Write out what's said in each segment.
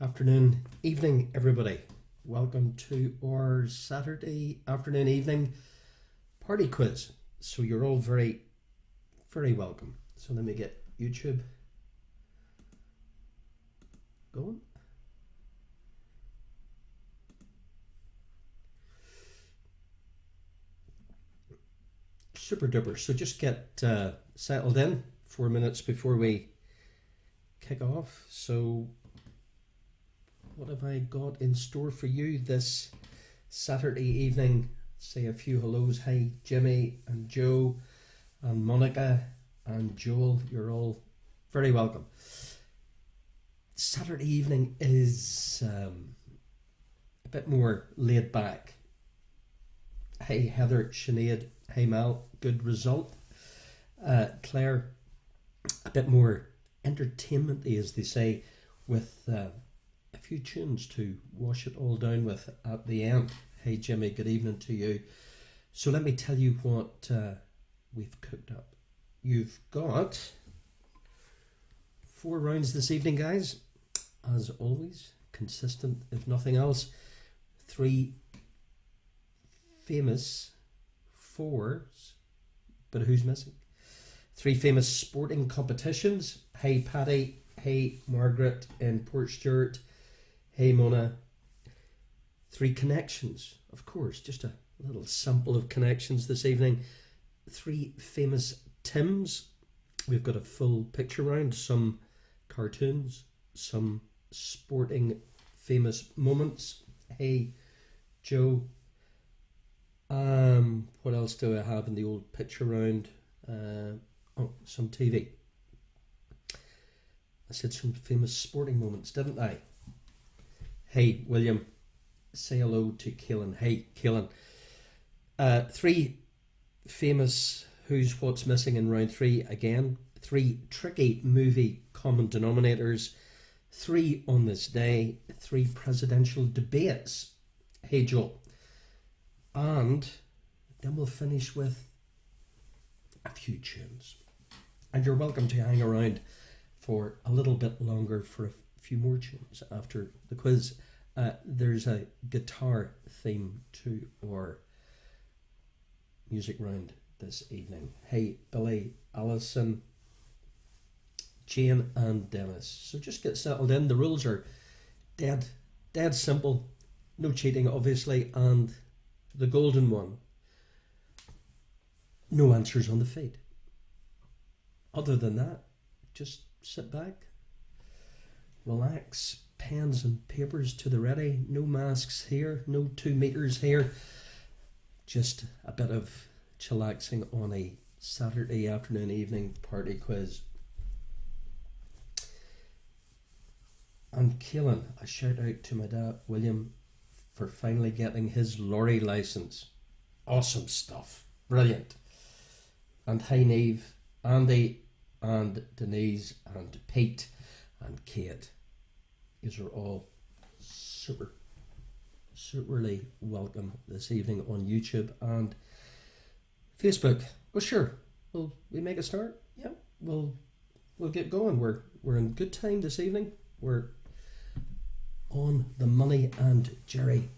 Afternoon, evening, everybody. Welcome to our Saturday afternoon, evening party quiz. So you're all very, very welcome. So let me get YouTube going. Super duper. So just get settled in 4 minutes before we kick off. So what have I got in store for you this Saturday evening? Say a few hellos. Hey, Jimmy and Joe and Monica and Joel, you're all very welcome. Saturday evening is a bit more laid back. Hey, Heather, Sinead, hey, Mal, good result. Claire, a bit more entertainment-y, as they say, with a few tunes to wash it all down with at the end. Hey Jimmy, good evening to you. So let me tell you what we've cooked up. You've got 4 rounds this evening, guys. As always, consistent if nothing else. 3 famous fours, but who's missing? 3 famous sporting competitions. Hey Paddy, hey Margaret in Port Stewart, hey Mona. 3 connections, of course, just a little sample of connections this evening. 3 famous Tims. We've got a full picture round, some cartoons, some sporting famous moments. Hey Joe. What else do I have in the old picture round? Some TV. I said some famous sporting moments, didn't I? Hey, William, say hello to Kaelan. Hey, Kaelan. 3 famous who's what's missing in round 3 again. 3 tricky movie common denominators. 3 on this day. 3 presidential debates. Hey, Joel. And then we'll finish with a few tunes. And you're welcome to hang around for a little bit longer for a few more tunes after the quiz. There's a guitar theme to our music round this evening. Hey, Billy, Alison, Jane and Dennis. So just get settled in. The rules are dead simple. No cheating, obviously. And the golden one, no answers on the feed. Other than that, just sit back, relax, pens and papers to the ready, no masks here, no 2 meters here, just a bit of chillaxing on a Saturday afternoon evening party quiz. And Kaelan, a shout out to my dad William for finally getting his lorry license. Awesome stuff, brilliant. And hey Neve, Andy and Denise and Pete and Kate. These are all superly welcome this evening on YouTube and Facebook. Well, sure, will we make a start? Yeah, we'll get going. We're in good time this evening. We're on the money and Jerry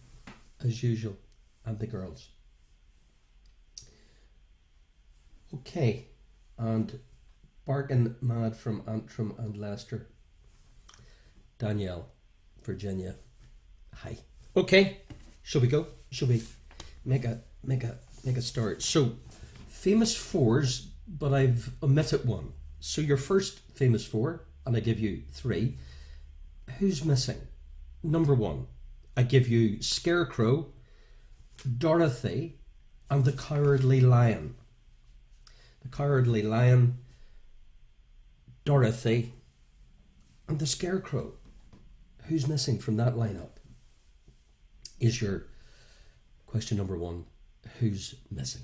as usual, and the girls. Okay, and barking mad from Antrim and Leicester. Danielle, Virginia. Hi. Okay, shall we go? Shall we make a start? So, famous fours, but I've omitted one. So your first famous 4, and I give you 3. Who's missing? Number 1, I give you Scarecrow, Dorothy, and the Cowardly Lion. The Cowardly Lion, Dorothy, and the Scarecrow. Who's missing from that lineup? Is your question number 1. Who's missing?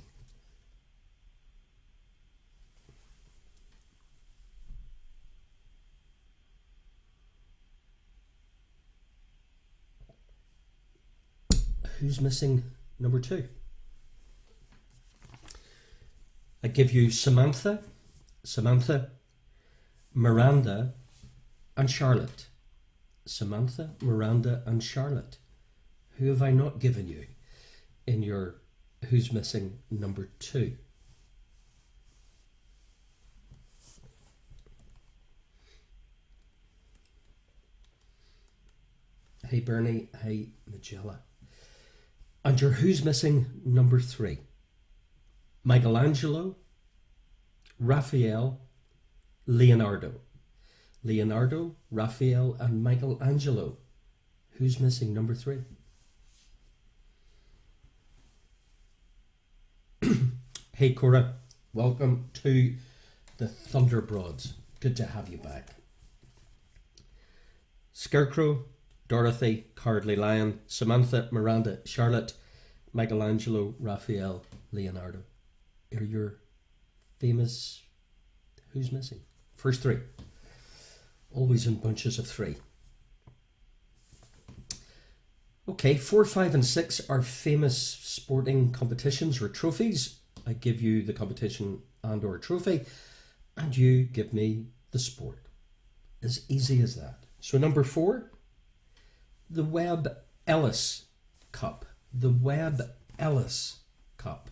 Who's missing number 2? I give you Samantha, Miranda, and Charlotte. Samantha, Miranda, and Charlotte. Who have I not given you in your Who's Missing number 2? Hey Bernie, hey Magella. And your Who's Missing number 3? Michelangelo, Raphael, Leonardo. Leonardo, Raphael, and Michelangelo. Who's missing number 3? Hey Cora, welcome to the Thunderbroads. Good to have you back. Scarecrow, Dorothy, Cowardly Lion, Samantha, Miranda, Charlotte, Michelangelo, Raphael, Leonardo are your famous Who's Missing. First 3. Always in bunches of 3. Okay, 4, 5 and 6 are famous sporting competitions or trophies. I give you the competition and or trophy and you give me the sport. As easy as that. So number 4, the Webb Ellis Cup. The Webb Ellis Cup.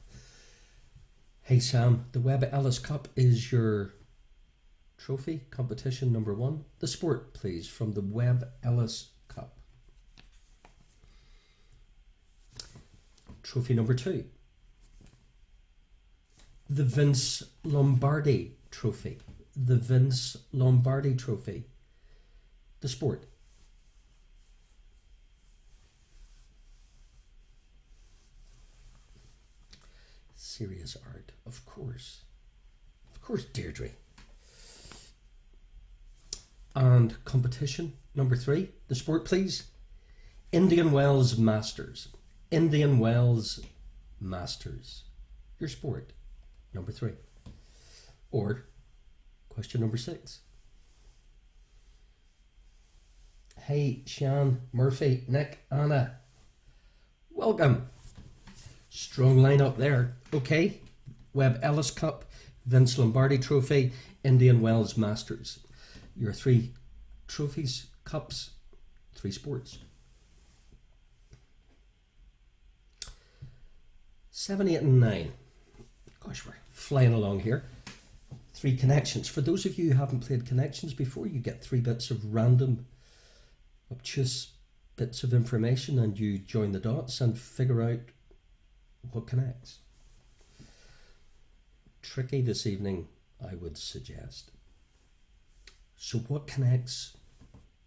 Hey Sam, the Webb Ellis Cup is your trophy, competition number 1. The sport, please, from the Webb Ellis Cup. Trophy number 2. The Vince Lombardi Trophy. The Vince Lombardi Trophy. The sport. Serious art, of course. Of course, Deirdre. And competition number 3, the sport, please. Indian Wells Masters. Indian Wells Masters. Your sport, number 3. Or question number 6. Hey, Sean, Murphy, Nick, Anna. Welcome. Strong lineup there. Okay. Webb Ellis Cup, Vince Lombardi Trophy, Indian Wells Masters. Your 3 trophies, cups, 3 sports. 7, 8 and 9. Gosh, we're flying along here. 3 connections. For those of you who haven't played connections before, you get 3 bits of random, obtuse bits of information and you join the dots and figure out what connects. Tricky this evening, I would suggest. So what connects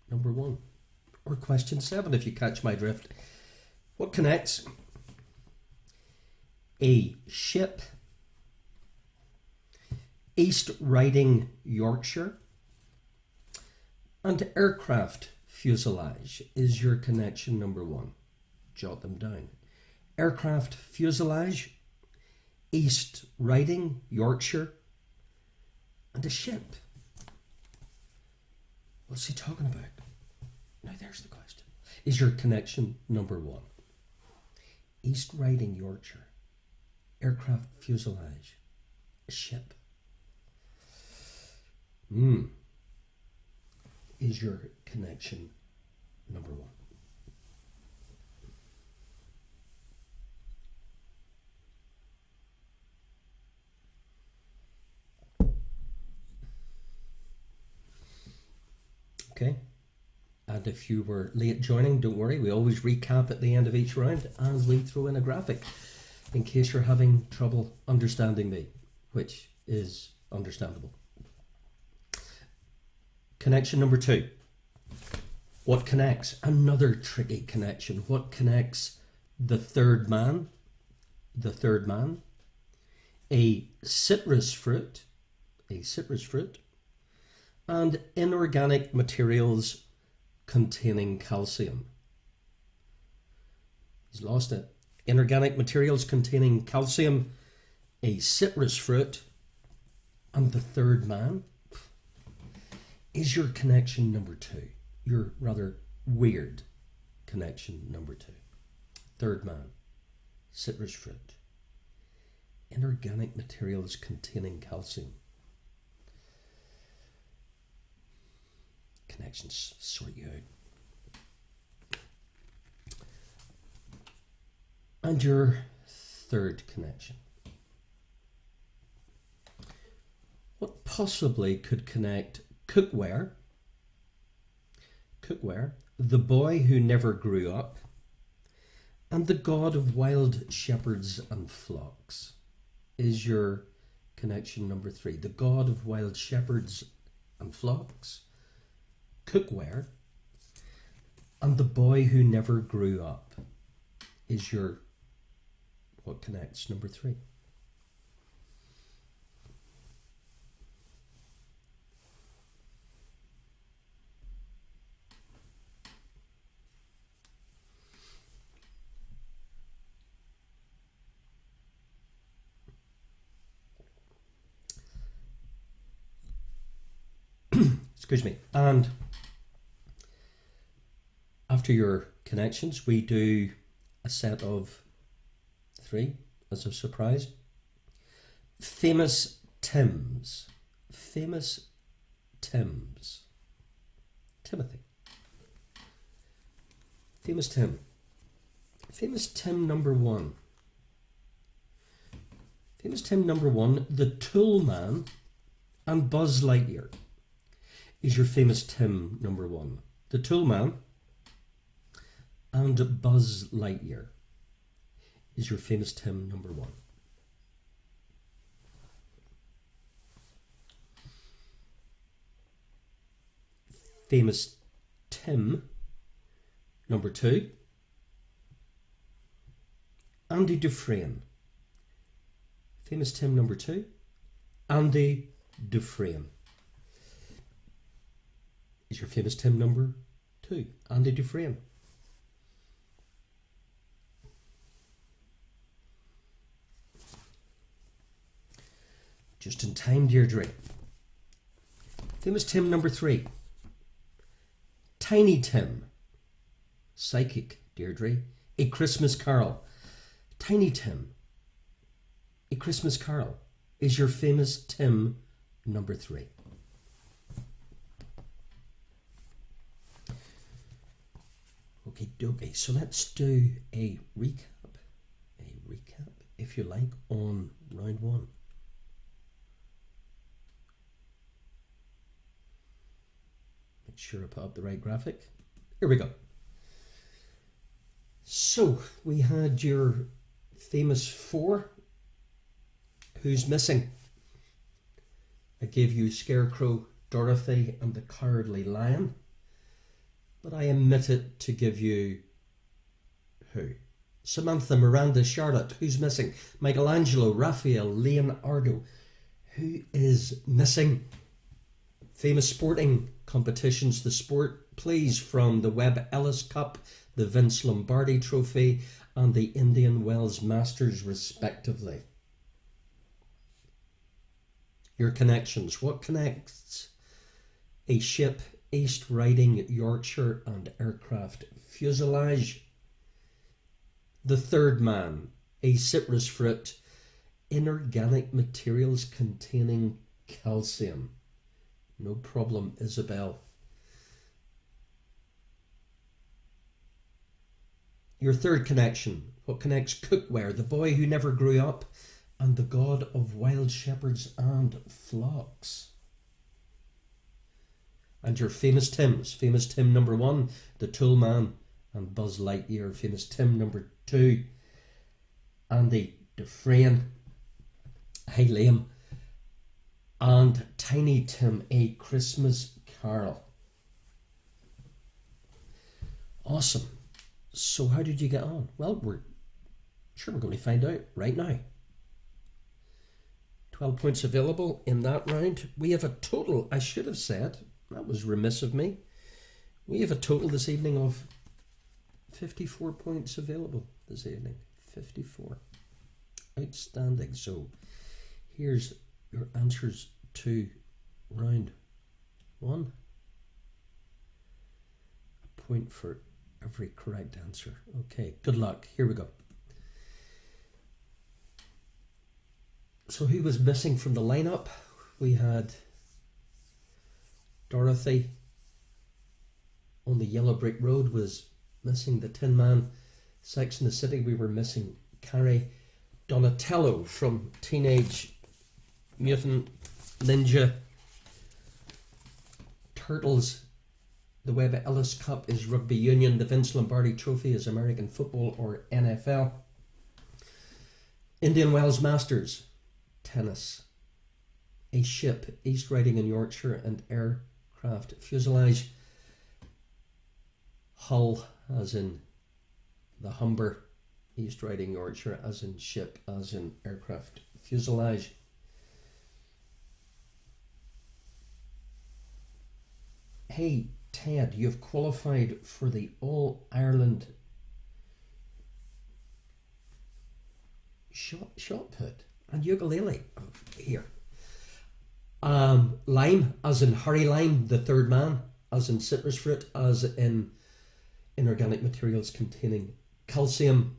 number 1? Or question 7, if you catch my drift. What connects a ship, East Riding Yorkshire, and aircraft fuselage is your connection number 1. Jot them down. Aircraft fuselage, East Riding Yorkshire, and a ship. What's he talking about? Now there's the question. Is your connection number 1? East Riding Yorkshire, aircraft fuselage, a ship. Is your connection number 1? Okay, and if you were late joining, don't worry, we always recap at the end of each round and we throw in a graphic in case you're having trouble understanding me, which is understandable. Connection number 2. What connects? Another tricky connection. What connects the third man? The third man. A citrus fruit. A citrus fruit. And inorganic materials containing calcium. He's lost it. Inorganic materials containing calcium, a citrus fruit, and the third man is your connection number 2. Your rather weird connection number 2. Third man, citrus fruit, inorganic materials containing calcium. Connections sort you out. And your third connection. What possibly could connect cookware, the boy who never grew up, and the God of wild shepherds and flocks? Is your connection number 3. The God of wild shepherds and flocks, cookware, and the boy who never grew up is your, what connects number 3? Excuse me. And after your connections, we do a set of 3 as a surprise. Famous Tims. Famous Tims. Timothy. Famous Tim. Famous Tim number 1. Famous Tim number 1, the Tool Man and Buzz Lightyear is your famous Tim number 1. The Tool Man and Buzz Lightyear is your famous Tim number 1. Famous Tim number 2, Andy Dufresne. Famous Tim number 2, Andy Dufresne is your famous Tim number 2, Andy Dufresne. Just in time, Deirdre. Famous Tim number 3, Tiny Tim. Psychic, Deirdre. A Christmas Carol. Tiny Tim. A Christmas Carol is your famous Tim number 3. Okay, dokie. So let's do a recap, if you like, on round 1. Make sure I put up the right graphic. Here we go. So we had your famous 4. Who's missing? I gave you Scarecrow, Dorothy, and the Cowardly Lion. But I omitted to give you who? Samantha, Miranda, Charlotte. Who's missing? Michelangelo, Raphael, Leonardo. Who is missing? Famous sporting competitions. The sport plays from the Webb Ellis Cup, the Vince Lombardi Trophy, and the Indian Wells Masters, respectively. Your connections. What connects a ship, East Riding, Yorkshire, and aircraft fuselage? The Third Man, a citrus fruit, inorganic materials containing calcium. No problem, Isabel. Your third connection. What connects cookware? The boy who never grew up, and the God of wild shepherds and flocks. And your famous Tims. Famous Tim number 1, the Tool Man and Buzz Lightyear. Famous Tim number 2, Andy Dufresne. Hey Liam. And Tiny Tim, A Christmas Carol. Awesome. So how did you get on? Well, we're going to find out right now. 12 points available in that round. We have a total, I should have said, that was remiss of me. We have a total this evening of 54 points available this evening. 54. Outstanding. So here's your answers to round 1. A point for every correct answer. Okay, good luck. Here we go. So who was missing from the lineup? We had Dorothy on the Yellow Brick Road was missing. The Tin Man Sex in the City, we were missing Carrie Donatello from Teenage Mutant Ninja Turtles. The Webb Ellis Cup is rugby union. The Vince Lombardi Trophy is American football or NFL. Indian Wells Masters, tennis. A ship, East Riding in Yorkshire, and aircraft fuselage. Hull, as in the Humber. East Riding Yorkshire, as in ship, as in aircraft fuselage. Hey Ted, you've qualified for the All Ireland shot put and ukulele. Oh, here. Lime, as in Harry Lime, the third man, as in citrus fruit, as in inorganic materials containing calcium.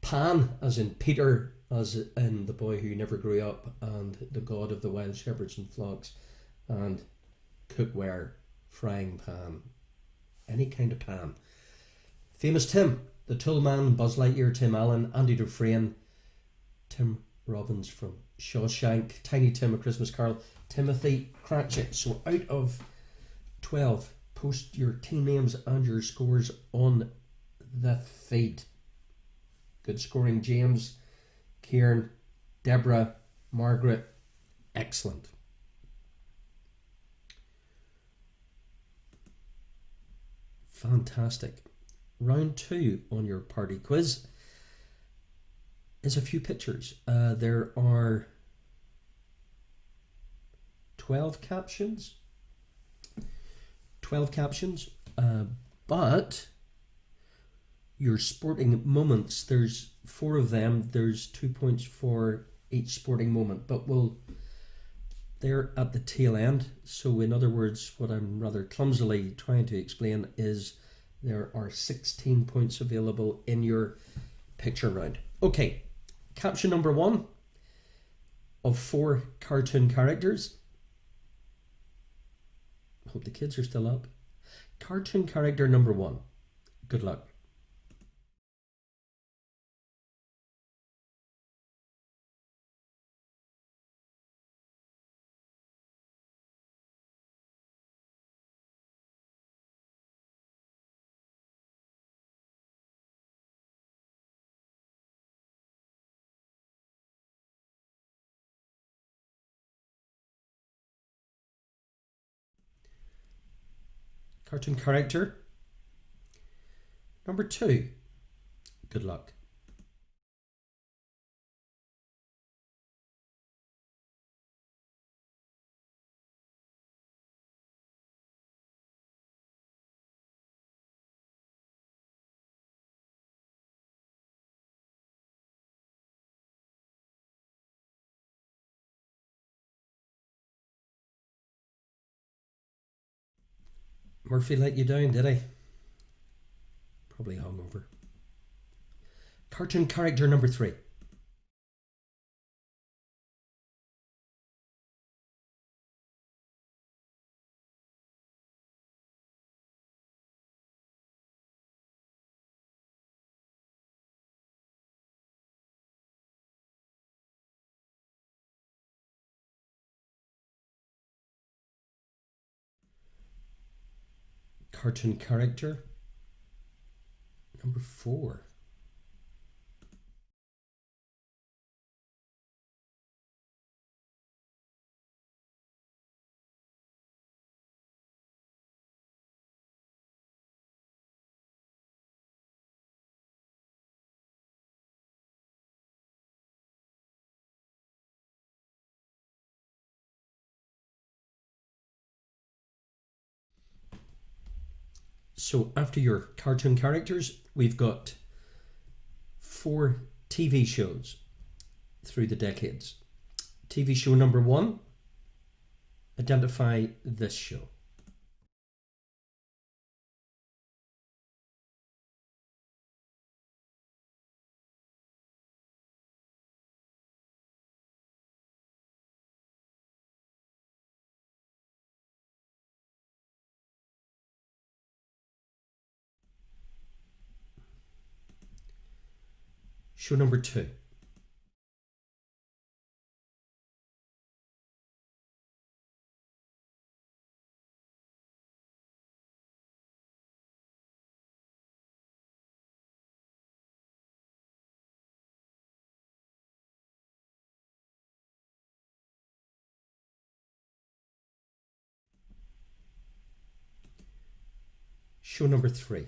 Pan, as in Peter, as in the boy who never grew up, and the god of the wild shepherds and flocks. And cookware, frying pan, any kind of pan. Famous Tim, the Toolman, Buzz Lightyear, Tim Allen, Andy Dufresne, Tim Robbins from Shawshank, Tiny Tim, A Christmas Carol, Timothy Cratchit. So out of 12, post your team names and your scores on the feed. Good scoring, James, Kieran, Deborah, Margaret. Excellent. Fantastic. Round 2 on your party quiz is a few pictures. There are 12 captions. 12 captions, but your sporting moments, there's 4 of them. There's 2 points for each sporting moment, but they're at the tail end. So in other words, what I'm rather clumsily trying to explain is there are 16 points available in your picture round. Okay, caption number 1 of 4 cartoon characters. Hope the kids are still up. Cartoon character number 1. Good luck. Cartoon character number 2. Good luck. Murphy let you down, did he? Probably hungover. Cartoon character number 3. Cartoon character number 4. So after your cartoon characters, we've got 4 TV shows through the decades. TV show number 1, identify this show. Show number 2. Show number 3.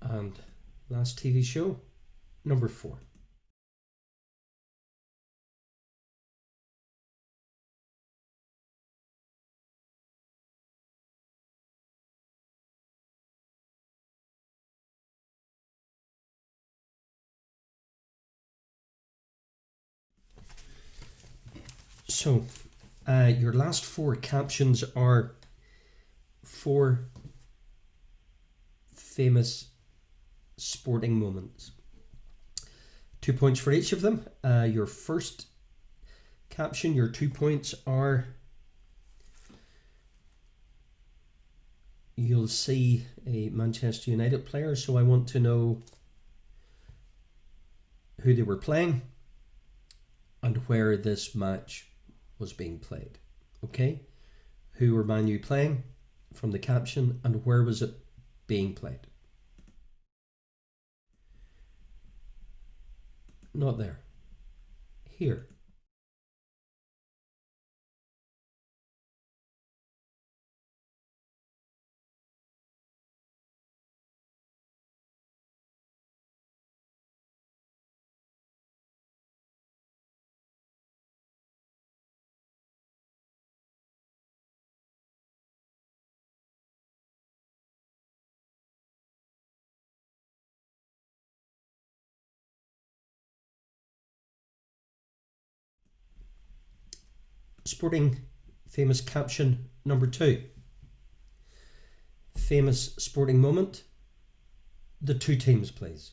And last TV show, number 4. So, your last 4 captions are 4 famous sporting moments. 2 points for each of them. Your first caption, your 2 points are, you'll see a Manchester United player, so I want to know who they were playing and where this match was being played. Okay? Who were Man U playing from the caption, and where was it being played? Not there. Here. Sporting famous caption number 2. Famous sporting moment. The 2 teams, please.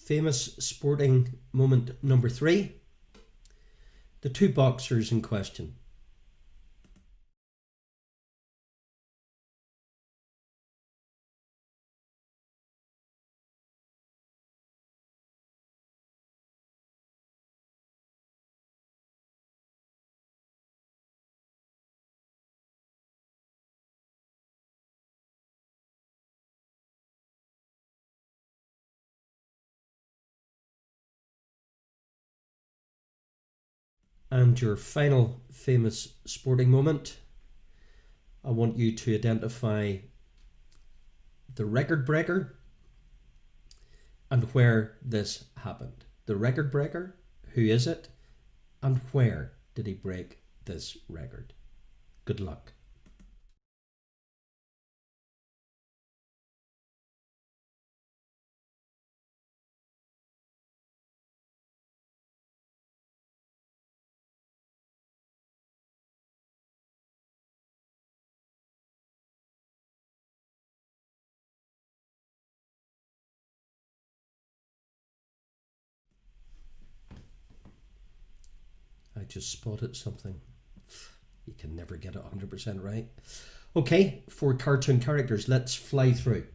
Famous sporting moment number 3. The 2 boxers in question. And your final famous sporting moment, I want you to identify the record breaker and where this happened. The record breaker, who is it, and where did he break this record? Good luck. I just spotted something. You can never get it 100% right. Okay, 4 cartoon characters. Let's fly through.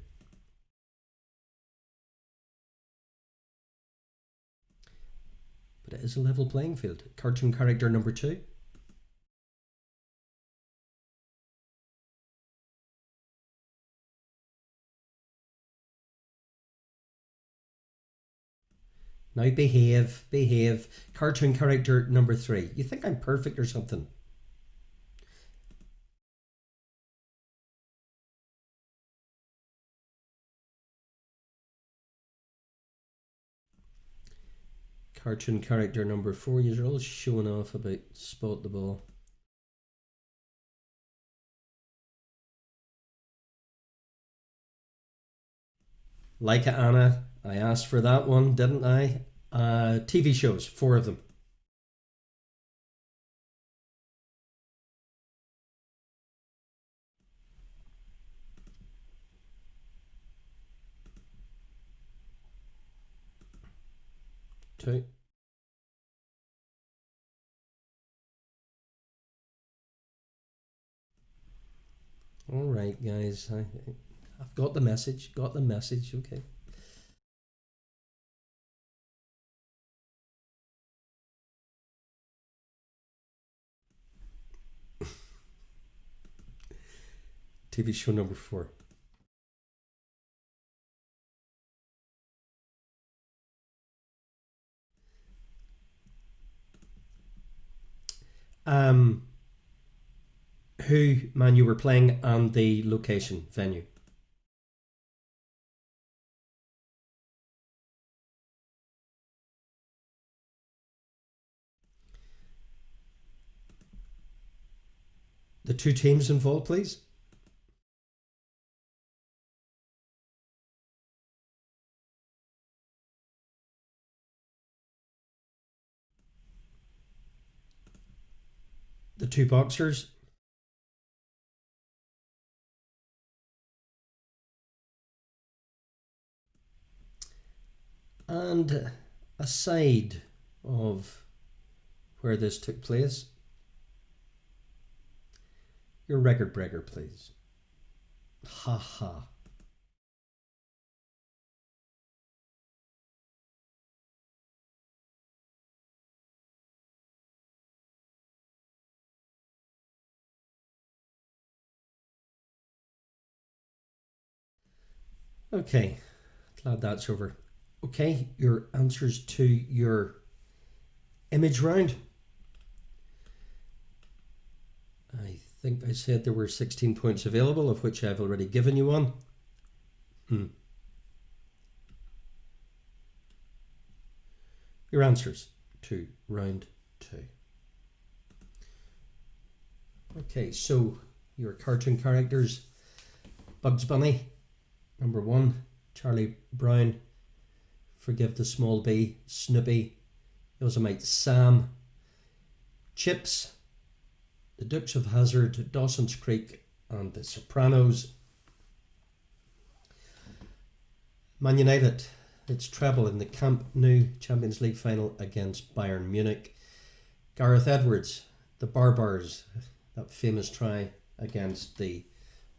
But it is a level playing field. Cartoon character number 2. Now behave, behave. Cartoon character number 3. You think I'm perfect or something? Cartoon character number 4. You're all showing off about spot the ball. Like Anna, I asked for that one, didn't I? TV shows, 4 of them. Two. All right, guys. I've got the message. Got the message. Okay. TV show number 4. Who, man, you were playing and the location, venue. The 2 teams involved, please. The 2 boxers. And aside of where this took place, your record breaker, please. Ha ha. Okay, glad that's over. Okay, your answers to your image round. I think I said there were 16 points available, of which I've already given you one. Your answers to round 2. Okay, so your cartoon characters: Bugs Bunny, number 1, Charlie Brown, Forgive the Small Bee, Snoopy, Yosemite Sam, Chips, The Dukes of Hazzard, Dawson's Creek, and The Sopranos. Man United, its treble in the Camp Nou Champions League final against Bayern Munich. Gareth Edwards, the Barbars, that famous try against the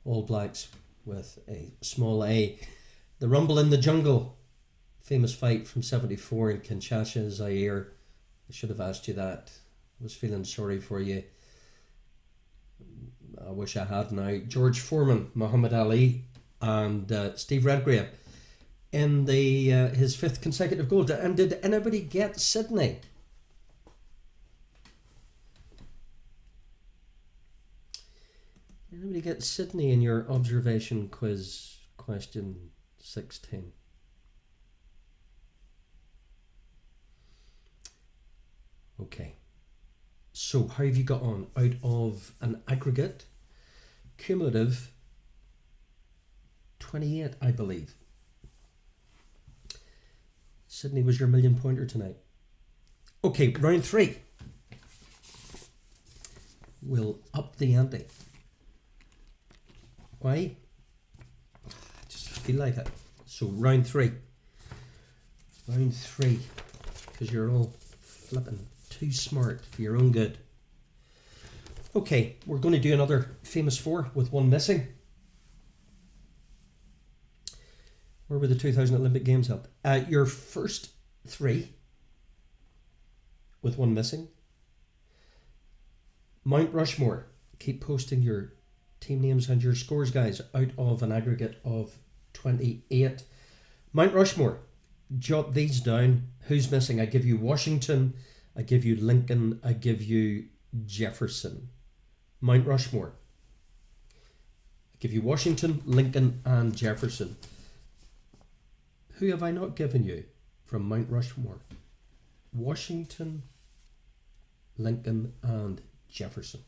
All Blacks with a small A. The Rumble in the Jungle, famous fight from 74 in Kinshasa, Zaire. I should have asked you that. I was feeling sorry for you. I wish I had now. George Foreman, Muhammad Ali, and Steve Redgrave in the his 5th consecutive goal. And did anybody get Sydney? Anybody get Sydney in your observation quiz question 16? Okay. So how have you got on? Out of an aggregate, cumulative 28, I believe. Sydney was your million pointer tonight. Okay, round 3. We'll up the ante. Why? I just feel like it. So round 3. Round 3. Because you're all flipping too smart for your own good. Okay, we're going to do another famous 4 with 1 missing. Where were the 2000 Olympic Games held? Your first 3 with 1 missing. Mount Rushmore. Keep posting your team names and your scores, guys, out of an aggregate of 28. Mount Rushmore. Jot these down. Who's missing? I give you Washington. I give you Lincoln. I give you Jefferson. Mount Rushmore. I give you Washington, Lincoln, and Jefferson. Who have I not given you from Mount Rushmore? Washington, Lincoln, and Jefferson.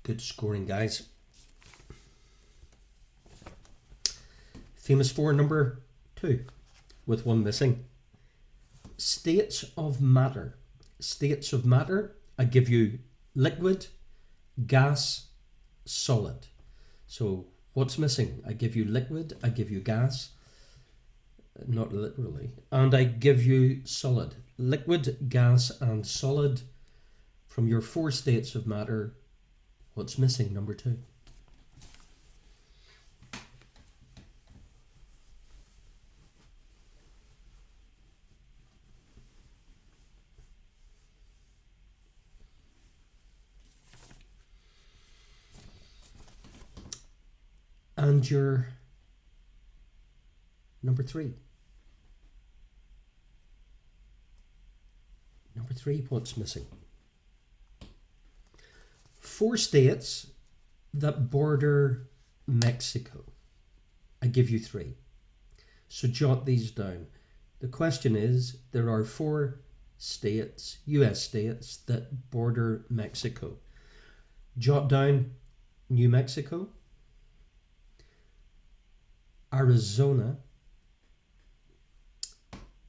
Good scoring, guys. Famous four, number 2, with one missing. States of matter. States of matter, I give you liquid, gas, solid. So what's missing? I give you liquid, I give you gas, not literally, and I give you solid. Liquid, gas, and solid. From your 4 states of matter, what's missing? Number 2. And your number 3. Number 3, what's missing? 4 states that border Mexico. I give you 3. So jot these down. The question is, there are 4 states, US states, that border Mexico. Jot down New Mexico, Arizona,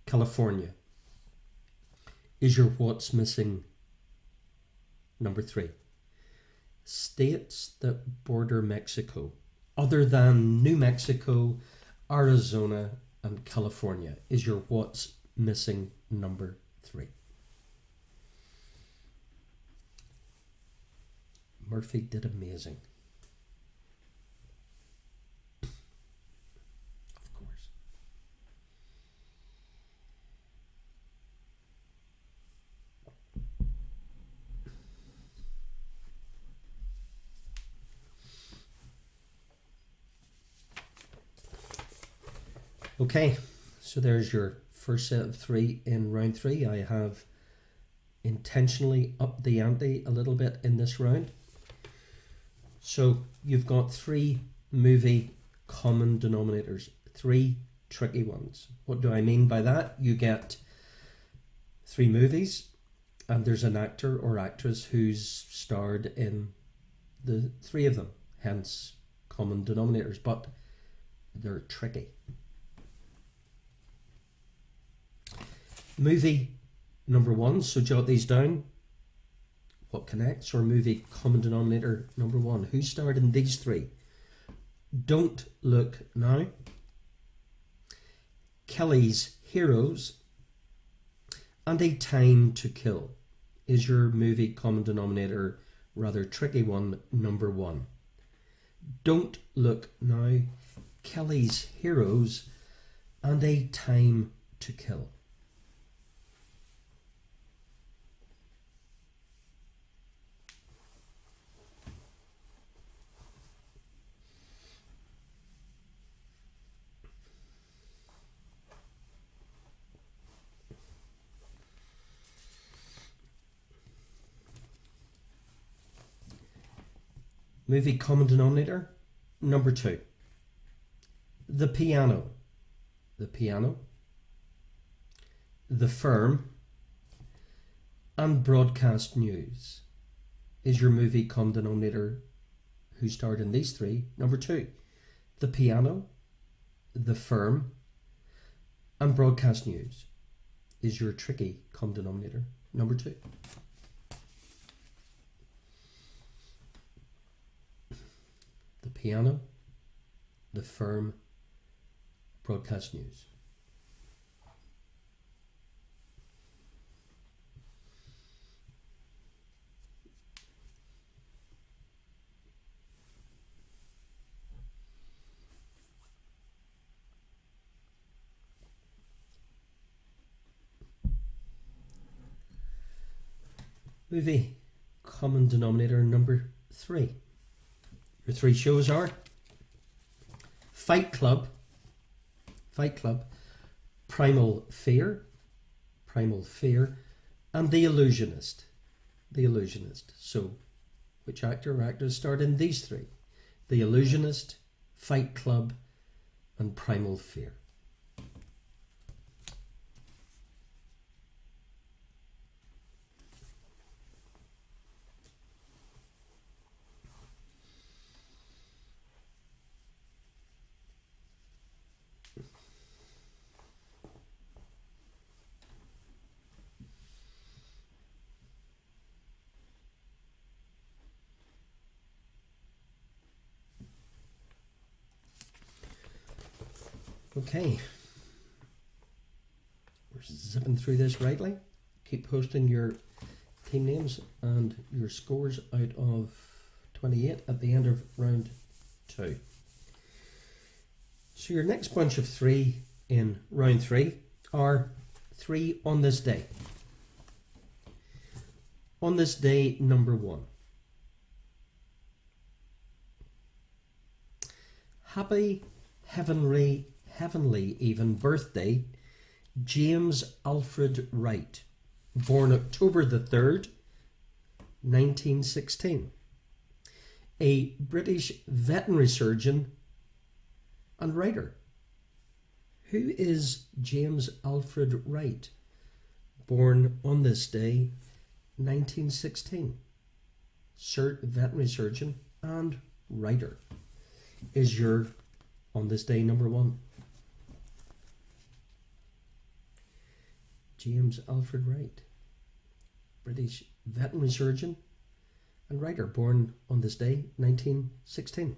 California. Is your what's missing number 3? States that border Mexico, other than New Mexico, Arizona, and California, is your what's missing number 3. Murphy did amazing. Of course. Okay, so there's your first set of 3 in round 3. I have intentionally upped the ante a little bit in this round. So you've got 3 movie common denominators, 3 tricky ones. What do I mean by that? You get 3 movies and there's an actor or actress who's starred in the 3 of them, hence common denominators, but they're tricky. Movie number 1, so jot these down. What connects? Or movie common denominator number 1. Who starred in these 3? Don't Look Now, Kelly's Heroes, and A Time to Kill. Is your movie common denominator, rather tricky one, number 1? Don't Look Now, Kelly's Heroes, and A Time to Kill. Movie common denominator number 2. The Piano. The Piano. The Firm. And Broadcast News. Is your movie common denominator who starred in these 3? Number 2. The Piano. The Firm. And Broadcast News. Is your tricky common denominator number 2? The Piano, The Firm, Broadcast News. Movie common denominator number 3. Your 3 shows are Fight Club, Primal Fear, and The Illusionist. So which actor or actress starred in these three? The Illusionist, Fight Club, and Primal Fear. Okay, we're zipping through this rightly. Keep posting your team names and your scores out of 28 at the end of round 2. So your next bunch of 3 in round 3 are 3 on this day. On this day, number 1. Happy heavenly even birthday, James Alfred Wright, born October the 3rd, 1916. A British veterinary surgeon and writer. Who is James Alfred Wright, born on this day, 1916? Veterinary surgeon and writer is your on this day number 1. James Alfred Wright, British veterinary surgeon and writer, born on this day, 1916.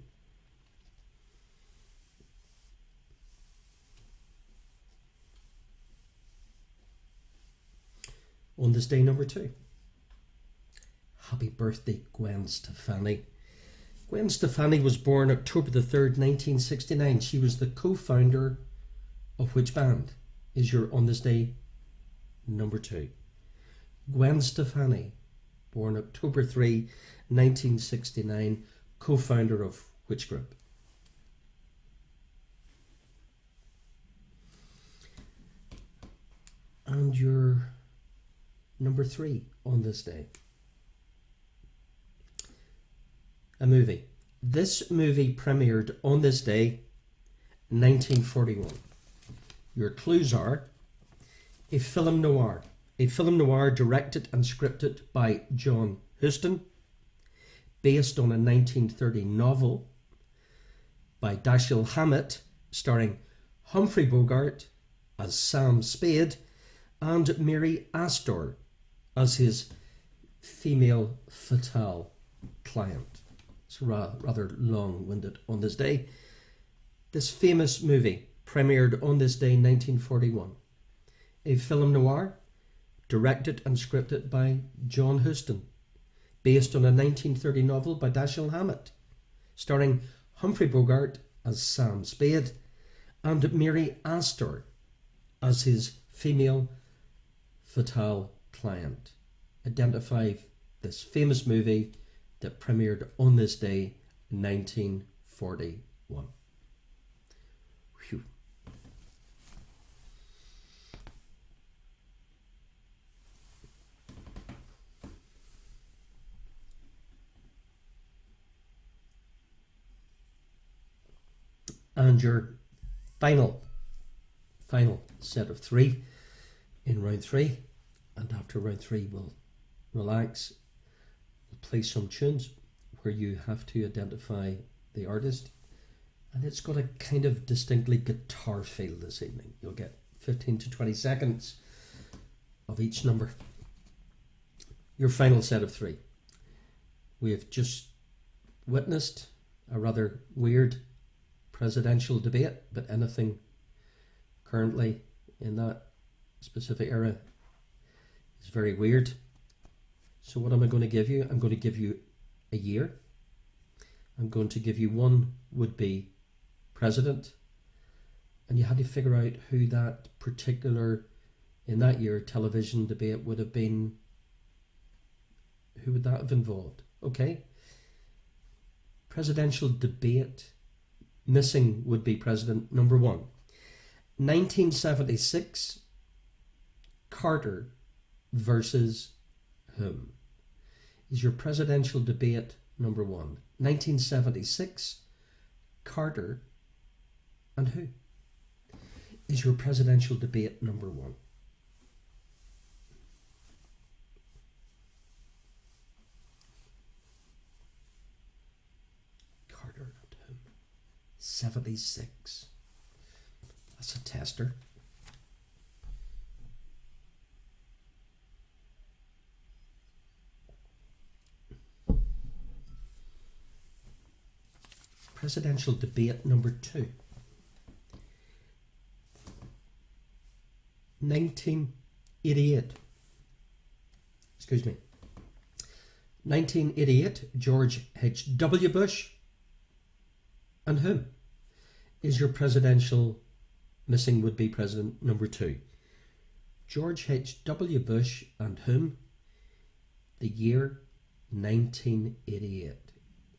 On this day, number 2. Happy birthday, Gwen Stefani. Gwen Stefani was born October the 3rd, 1969. She was the co-founder of which band is your on this day number 2? Gwen Stefani, born October 3, 1969, co-founder of which group? And your number 3 on this day. A movie. This movie premiered on this day, 1941. Your clues are a film noir. A film noir directed and scripted by John Huston, based on a 1930 novel by Dashiell Hammett, starring Humphrey Bogart as Sam Spade and Mary Astor as his female fatale client. It's rather long-winded on this day. This famous movie premiered on this day, 1941. A film noir directed and scripted by John Huston, based on a 1930 novel by Dashiell Hammett, starring Humphrey Bogart as Sam Spade and Mary Astor as his female fatale client. Identify this famous movie that premiered on this day, 1941. Whew. And your final set of 3 in round 3, and after round 3 we'll relax, we'll play some tunes where you have to identify the artist, and it's got a kind of distinctly guitar feel this evening. You'll get 15 to 20 seconds of each number. Your final set of 3. We have just witnessed a rather weird presidential debate, but anything currently in that specific era is very weird. So what am I going to give you? I'm going to give you a year. I'm going to give you one would-be president, and you had to figure out who that particular, in that year, television debate would have been. Who would that have involved? Okay. Presidential debate. Missing would-be president number 1. 1976, Carter versus whom? Is your presidential debate number 1. 1976, Carter and who is your presidential debate number 1? Carter and whom? 76. That's a tester. Presidential debate number 2. 1988. Excuse me. 1988, George H.W. Bush and whom is your presidential missing would-be president number 2? George H.W. Bush and whom? The year 1988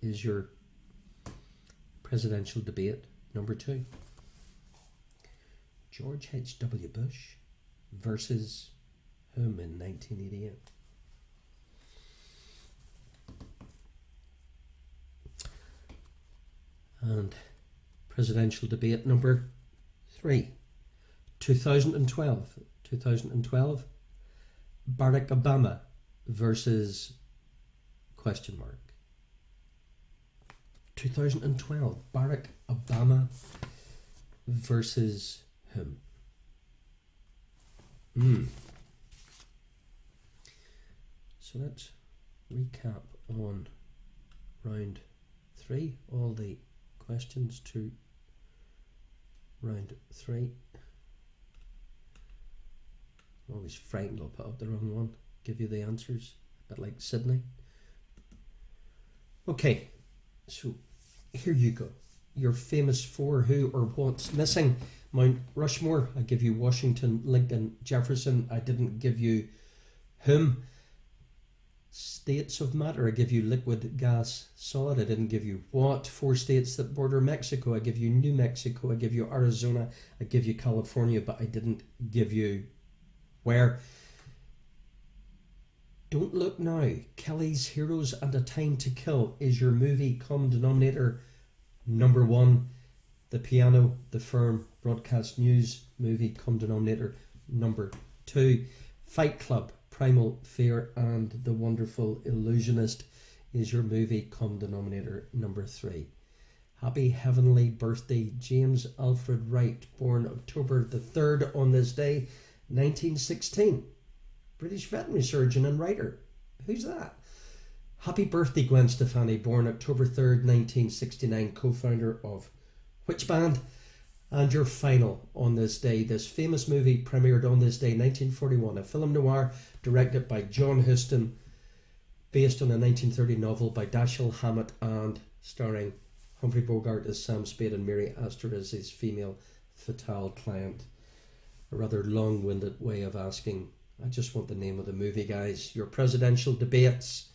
is your presidential debate number 2. George H.W. Bush versus whom in 1988? And presidential debate number 3. 2012. 2012. Barack Obama versus question mark. 2012. Barack Obama versus whom? So let's recap on round 3. All the questions to round 3. I'm always frightened I'll put up the wrong one. Give you the answers, a bit like Sydney. Okay, so here you go. Your famous 4 who or what's missing. Mount Rushmore, I give you Washington, Lincoln, Jefferson. I didn't give you whom. States of matter, I give you liquid, gas, solid. I didn't give you what. 4 states that border Mexico, I give you New Mexico. I give you Arizona. I give you California, but I didn't give you where. Don't Look Now, Kelly's Heroes and a Time to Kill is your movie come denominator number 1. The Piano, The Firm, Broadcast News movie come denominator number 2. Fight Club, Primal Fear and The Wonderful Illusionist is your movie come denominator number 3. Happy heavenly birthday, James Alfred Wright, born October the 3rd on this day, 1916. British veterinary surgeon and writer. Who's that? Happy birthday, Gwen Stefani, born October 3rd, 1969, co-founder of which band? And your final on this day. This famous movie premiered on this day, 1941, a film noir directed by John Huston, based on a 1930 novel by Dashiell Hammett and starring Humphrey Bogart as Sam Spade and Mary Astor as his female fatale client. A rather long-winded way of asking. I just want the name of the movie, guys. Your presidential debates.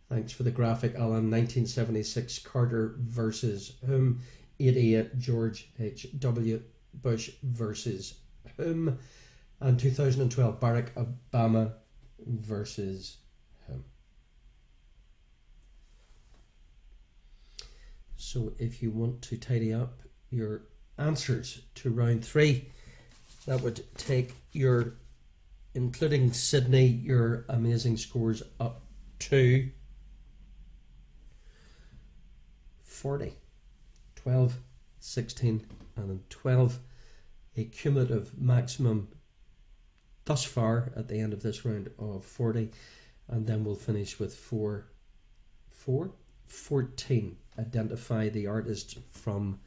Thanks for the graphic, Alan. 1976, Carter versus whom? 88, George H.W. Bush versus whom? And 2012, Barack Obama versus whom? So if you want to tidy up your answers to round 3, that would take your, including Sydney, your amazing scores up to 40. 12, 16 and 12. A cumulative maximum thus far at the end of this round of 40, and then we'll finish with 14. Identify the artist from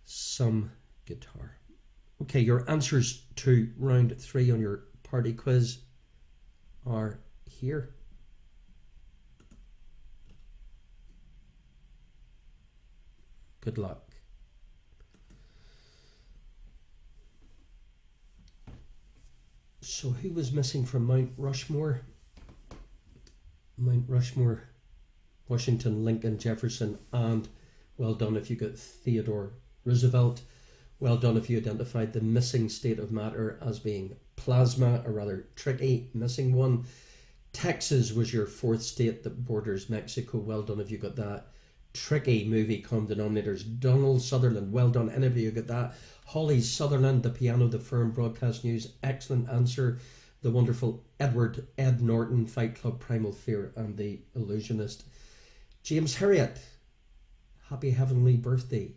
some guitar. Okay, your answers to round 3 on your party quiz are here. Good luck. So who was missing from Mount Rushmore? Mount Rushmore, Washington, Lincoln, Jefferson, and well done if you got Theodore Roosevelt. Well done if you identified the missing state of matter as being plasma, a rather tricky missing one. Texas was your fourth state that borders Mexico. Well done if you got that. Tricky movie common denominators. Donald Sutherland. Well done. Any of you got that? Holly Sutherland, The Piano, The Firm, Broadcast News. Excellent answer. The wonderful Edward Ed Norton, Fight Club, Primal Fear, and The Illusionist. James Herriot. Happy heavenly birthday.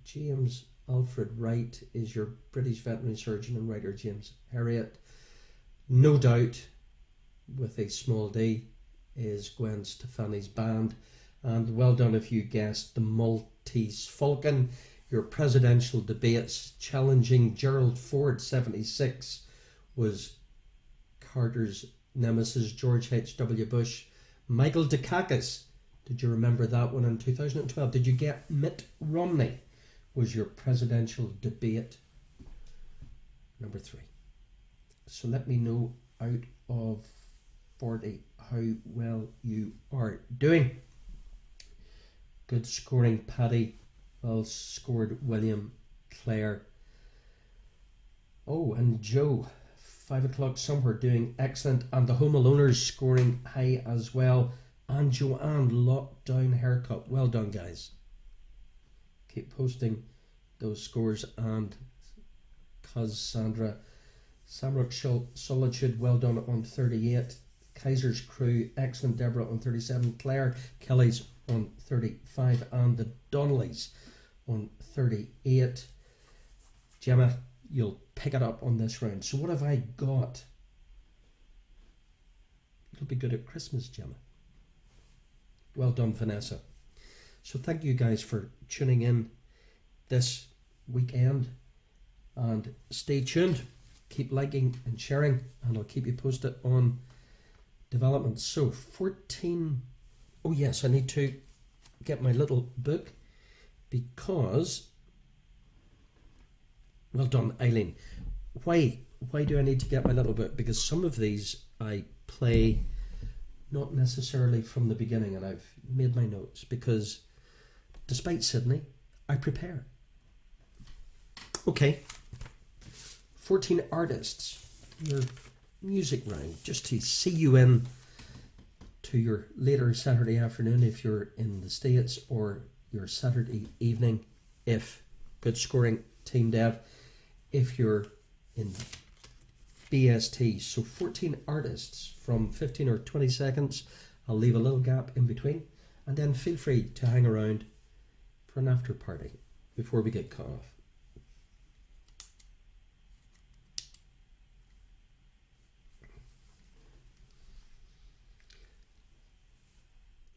James Alfred Wright is your British veterinary surgeon and writer, James Herriot. No doubt, with a small d, is Gwen Stefani's band. And well done if you guessed The Maltese Falcon. Your presidential debates challenging Gerald Ford, 76, was Carter's nemesis, George H.W. Bush. Michael Dukakis, did you remember that one in 2012? Did you get Mitt Romney? Was your presidential debate. Number 3. So let me know out of 40 how well you are doing. Good scoring, Paddy. Well scored, William, Claire. Oh, and Joe, 5 o'clock somewhere, doing excellent. And the Home Aloners scoring high as well. And Joanne, Lockdown Haircut. Well done, guys. Keep posting those scores. And Cuz Sandra, Samrock Solitude, well done on 38. Kaiser's Crew, excellent. Deborah on 37. Claire Kelly's on 35. And the Donnellys on 38. Gemma, you'll pick it up on this round. So what have I got? You'll be good at Christmas, Gemma. Well done, Vanessa. So thank you guys for tuning in this weekend. And stay tuned. Keep liking and sharing. And I'll keep you posted on developments. So 14... Oh yes, I need to get my little book. Because... Well done, Eileen. Why do I need to get my little book? Because some of these I play not necessarily from the beginning, and I've made my notes, because despite Sydney, I prepare. Okay, 14 artists, your music round, just to see you in to your later Saturday afternoon if you're in the States, or your Saturday evening if good scoring Team Dev, if you're in BST. So 14 artists from 15 or 20 seconds. I'll leave a little gap in between, and then feel free to hang around for an after party before we get cut off.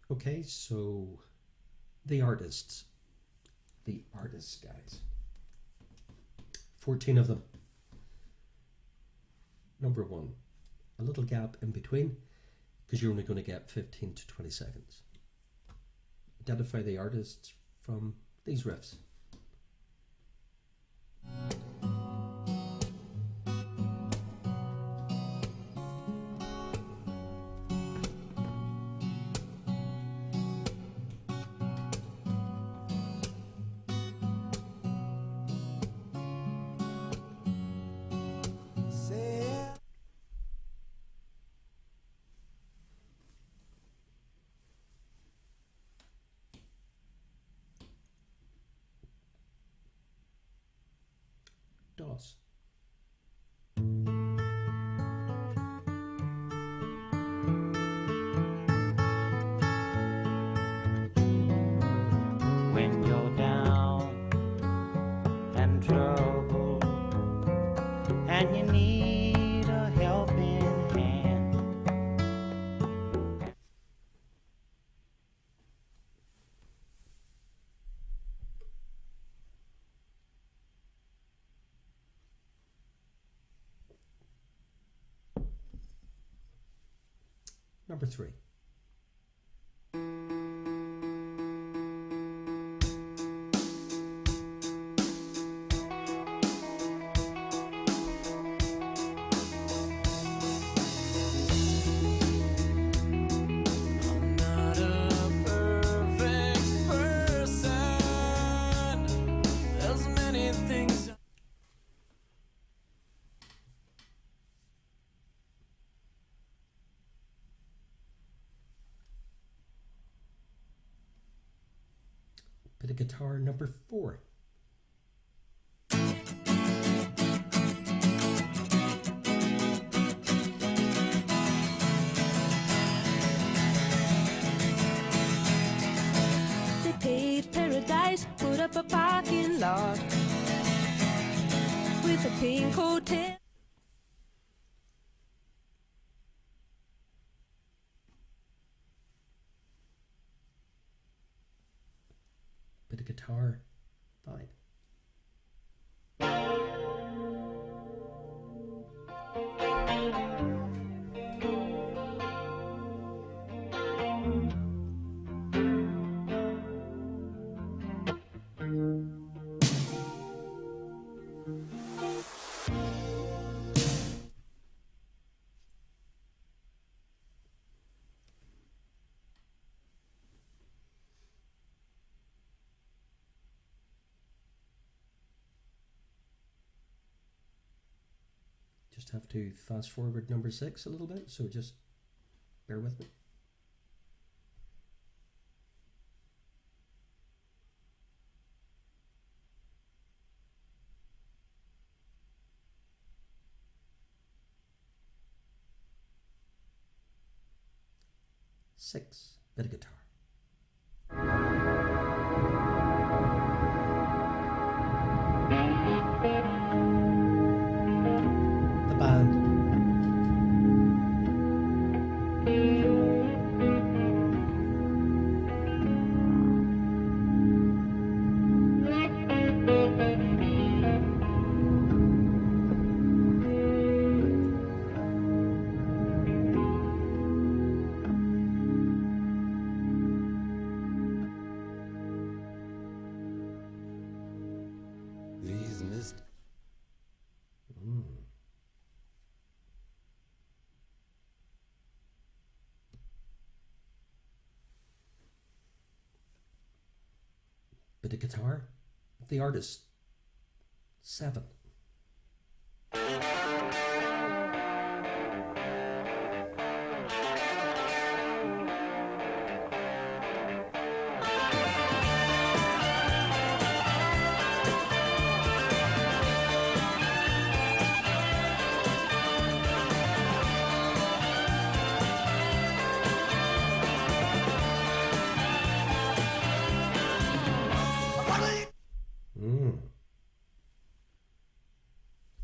Okay, so the artists, guys. 14 of them. Number 1, a little gap in between, because you're only going to get 15 to 20 seconds. Identify the artists from these riffs. DOS. When you're down and troubled and you need a helping hand. Number 3. I'm not a perfect person. There's many things. Bit of guitar, number 4. They paved paradise, put up a parking lot with a pink hotel. Bit of guitar, 5. Just have to fast forward number 6 a little bit, so just bear with me. Six, bit of guitar. The band. These mist. Bit of guitar. The artist. 7.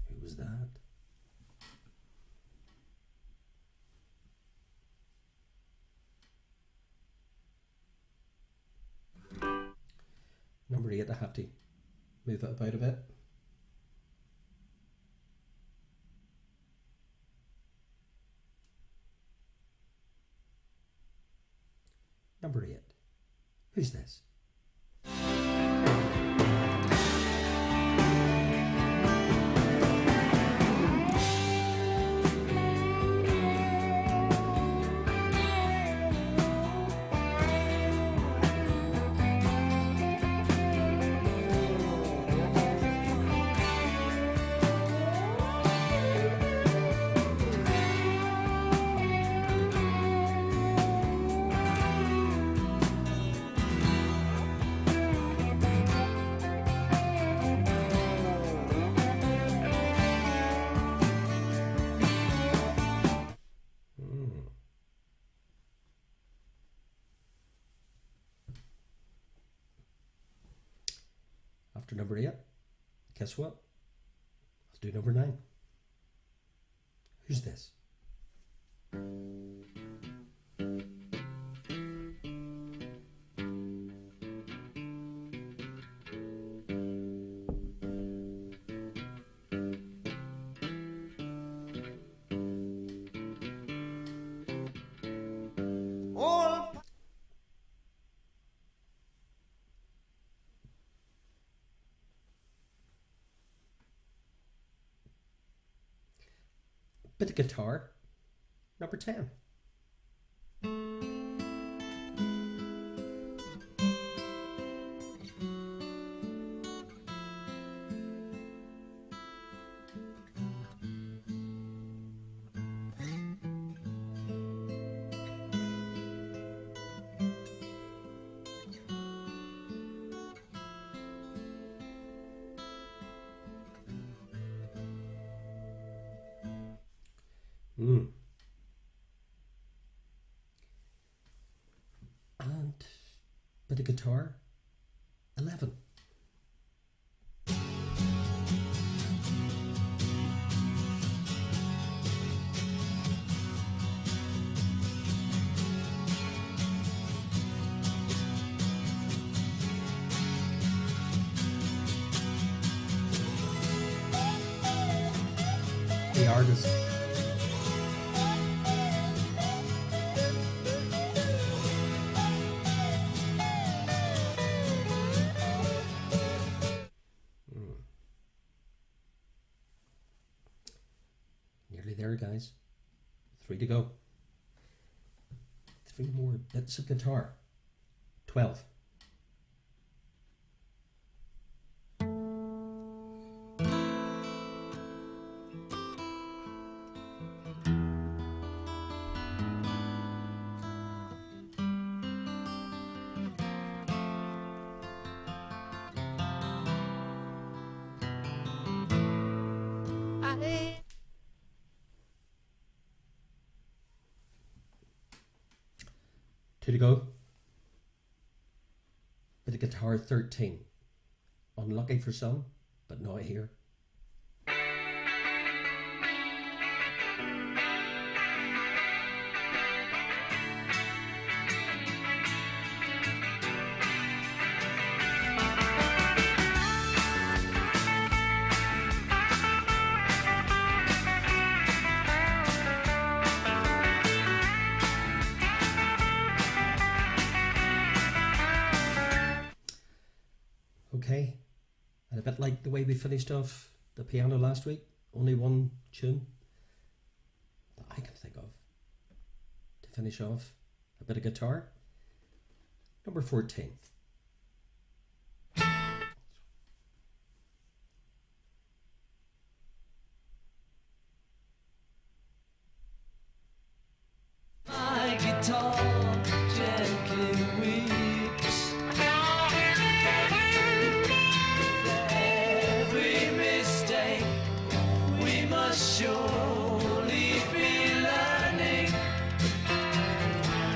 Who was that? Number 8, I have to move it about a bit. Number 8. Who's this? After number 8, guess what? I'll do number 9. Who's this? Bit of guitar, number 10. And bit of guitar, 11. The artist. Nearly there, guys. 3 to go. 3 more bits of guitar. 12. Two to go. Bit of guitar, 13. Unlucky for some, but not here. Okay, and a bit like the way we finished off the piano last week, only one tune that I can think of to finish off a bit of guitar. Number 14. My guitar gently weeps. Every mistake we must surely be learning.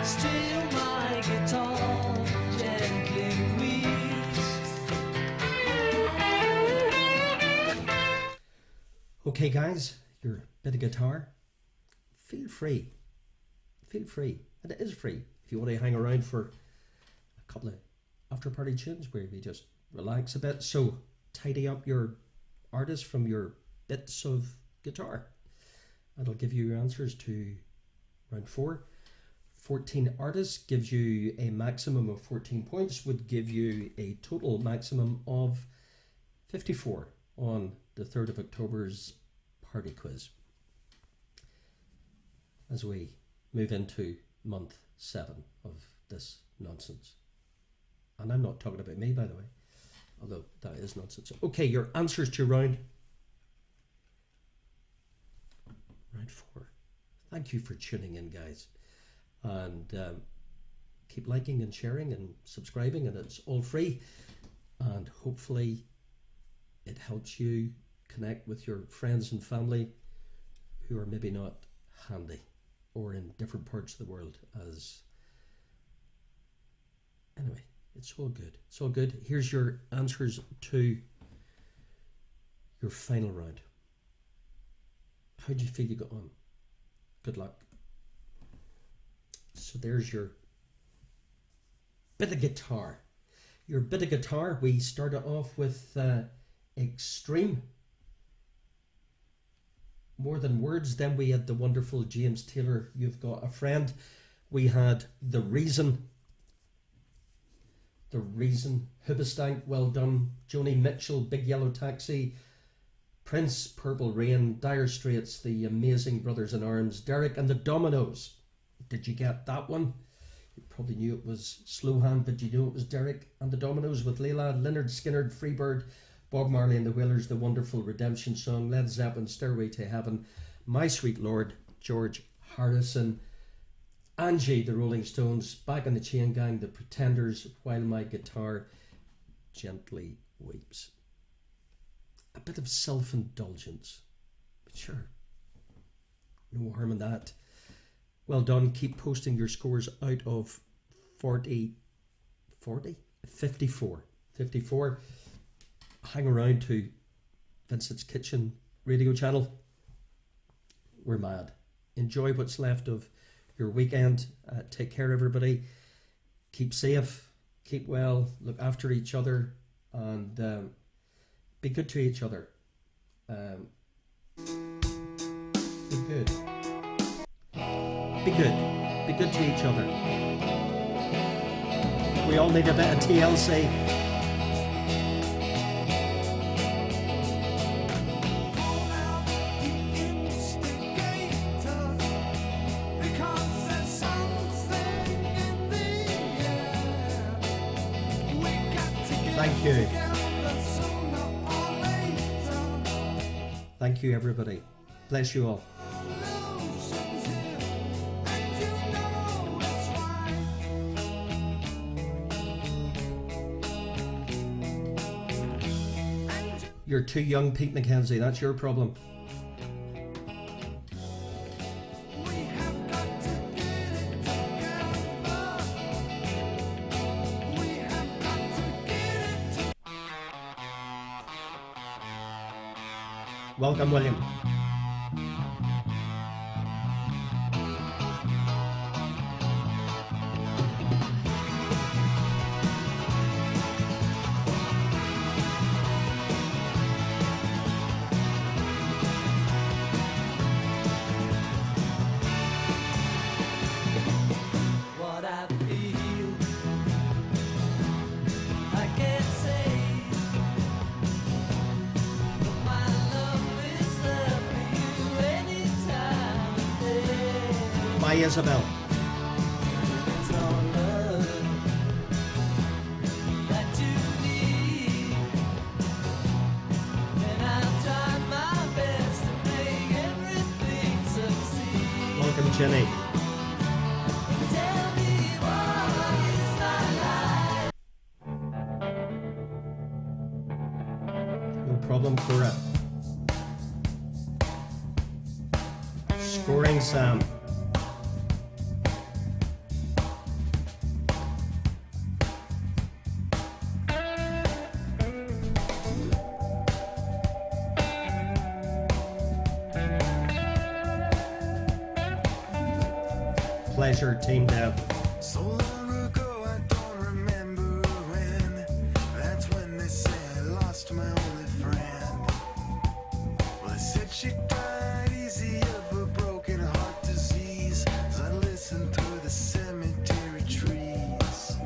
Still my guitar gently weeps. Okay, guys, your bit of guitar. Feel free, and it is free if you want to hang around for a couple of after party tunes where we just relax a bit. So tidy up your artists from your bits of guitar, and I'll give you your answers to round 4. 14 artists gives you a maximum of 14 points, would give you a total maximum of 54 on the 3rd of October's party quiz. As we move into month 7 of this nonsense. And I'm not talking about me, by the way, although that is nonsense. Okay, your answers to round 4. Thank you for tuning in, guys. And keep liking and sharing and subscribing, and it's all free. And hopefully it helps you connect with your friends and family who are maybe not handy or in different parts of the world. As anyway, it's all good. It's all good. Here's your answers to your final round. How do you feel you got on? Good luck. So there's your bit of guitar. Your bit of guitar, we started off with Extreme, More Than Words. Then we had the wonderful James Taylor, You've Got a Friend. We had The Reason, Hoobastank, Well Done, Joni Mitchell, Big Yellow Taxi, Prince, Purple Rain, Dire Straits, The Amazing Brothers in Arms, Derek and the Dominoes. Did you get that one? You probably knew it was Slow Hand, but you knew it was Derek and the Dominoes with Leila, Lynyrd Skynyrd, Freebird, Bob Marley and the Wailers, The Wonderful Redemption Song, Led Zeppelin, Stairway to Heaven, My Sweet Lord, George Harrison, Angie, The Rolling Stones, Back in the Chain Gang, The Pretenders, While My Guitar Gently Weeps. A bit of self-indulgence, but sure, No harm in that. Well done. Keep posting your scores out of 54. 54. Hang around to Vincent's Kitchen radio channel. We're mad. Enjoy what's left of your weekend. Take care, everybody. Keep safe. Keep well. Look after each other. And be good to each other. Be good. Be good. Be good to each other. We all need a bit of TLC. Thank you. Thank you, everybody. Bless you all. You're too young, Pete McKenzie. That's your problem. Welcome, William. What I feel, I can't say. But my love is there for you anytime, day. My Isabel. It's all love that you need, and I'll try my best to make everything succeed. Welcome, Jenny. Tell me what is my life? No problem, Cora. Scoring Sam. Pleasure, Team Dev. So long ago, I don't remember when. That's when they say I lost my only friend. Well, they said she died easy of a broken heart disease. As I listened through the cemetery trees.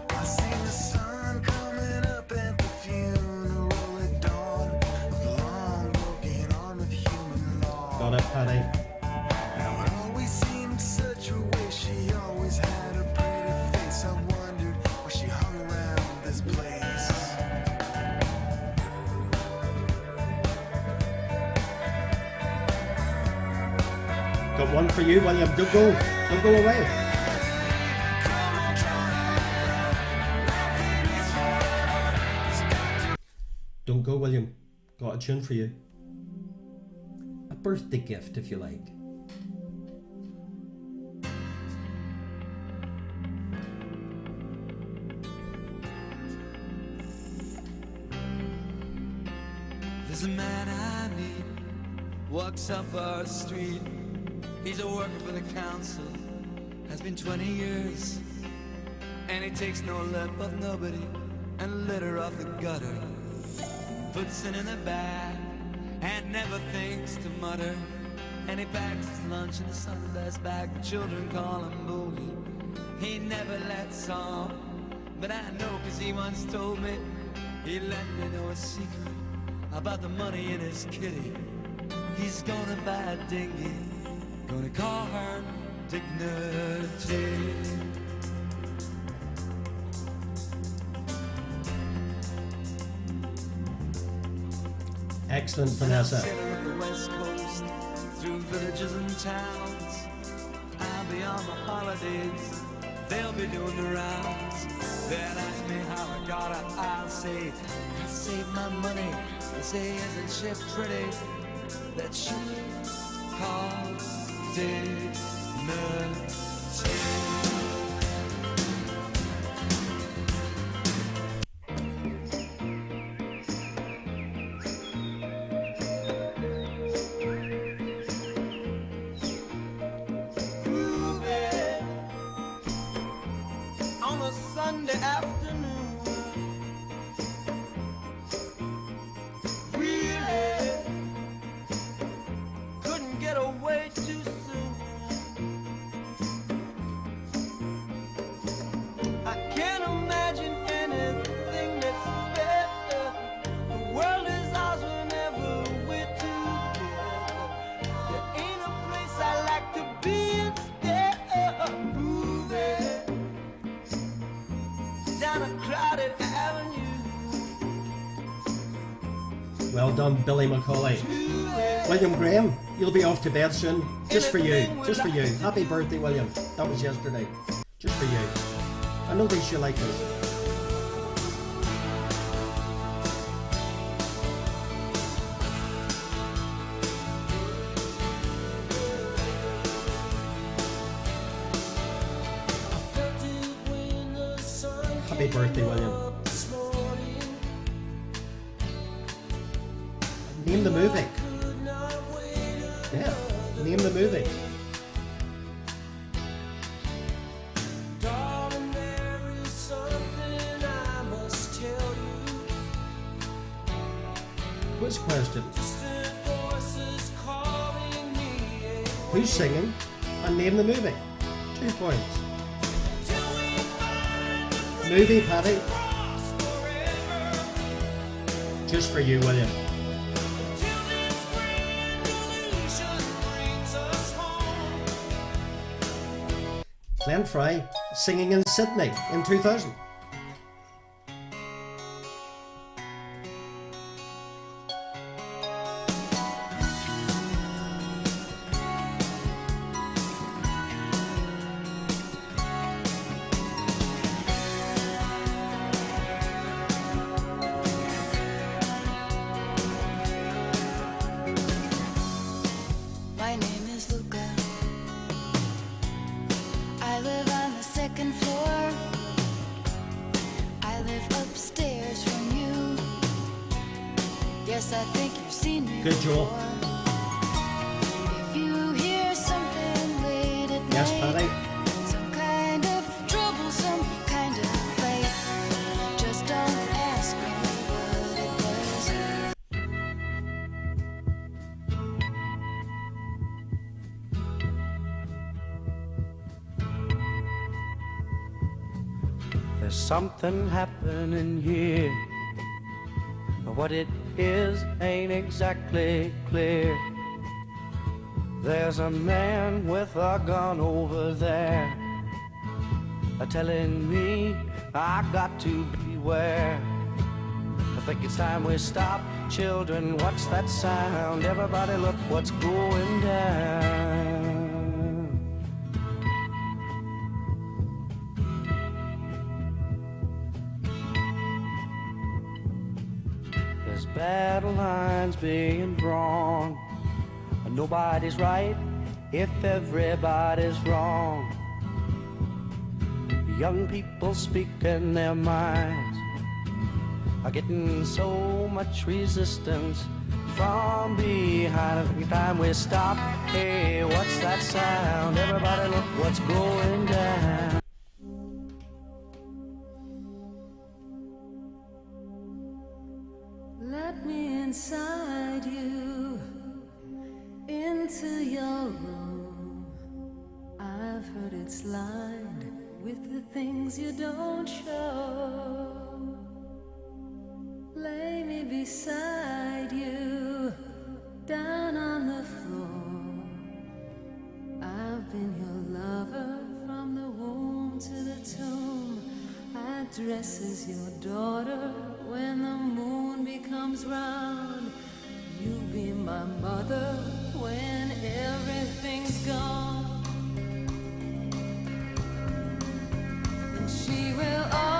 I seen the sun coming up at the funeral at dawn of the long broken arm of human law. Got it, Paddy. Now it always seemed such a waste. She always had a pretty face. I wondered why she hung around this place. Got one for you, William. Don't go. Don't go away. Don't go, William. Got a tune for you. A birthday gift, if you like. There's a man I meet, walks up our street. He's a worker for the council, has been 20 years. And he takes no lip of nobody and litter off the gutter. Puts it in the bag and never thinks to mutter. And he packs his lunch in a Sunday's bag. The children call him Boogie. He never lets on, but I know 'cause he once told me. He let me know a secret about the money in his kitty. He's gonna buy a dinghy, gonna call her Dignity. Excellent, Vanessa. Sailor of the West Coast, through villages and towns. I'll be on my holidays they'll be doing the rounds. They'll ask me how I got it, I'll say I saved my money. They say, isn't she pretty? That she called dignity. Sunday afternoon, really couldn't get away too soon. I can't imagine anything that's better. The world is ours whenever we're together. There ain't a place I like to be instead of moving down a crowded avenue. Well done, Billy Macaulay. William Graham, you'll be off to bed soon. Just for you. Just for you. Happy birthday, William. That was yesterday. Just for you. I know these you like this. Happy birthday, William. Name the movie. Yeah, name the movie. Darling, there is something I must tell you. Quiz question. Distant voices calling me. Who's singing? And name the movie. 2 points. Till we find the Movie, Paddy. cross forever. Just for you, William. Till this grand illusion brings us home. Glenn Fry singing in Sydney in 2000. My name is Luca. I live on the second floor. I live upstairs from you. Yes, I think you've seen me Good, Joel. before. If you hear something late at Yes, night, Paddy. some kind of trouble, some kind of fight, just don't ask me what it was. There's something happening here, but what it is ain't exactly clear. There's a man with a gun over there, telling me I got to beware. I think it's time we stop. Children, what's that sound? Everybody look what's going down. There's battle lines being drawn, and nobody's right if everybody's wrong. Young people speaking their minds are getting so much resistance from behind. Every time we stop, hey, what's that sound? Everybody look what's going down. Let me inside you, into your room. I've heard it's lined with the things you don't show. Lay me beside you, down on the floor. I've been your lover from the womb to the tomb. I dress as your daughter when the moon becomes round. You be my mother when everything's gone. She will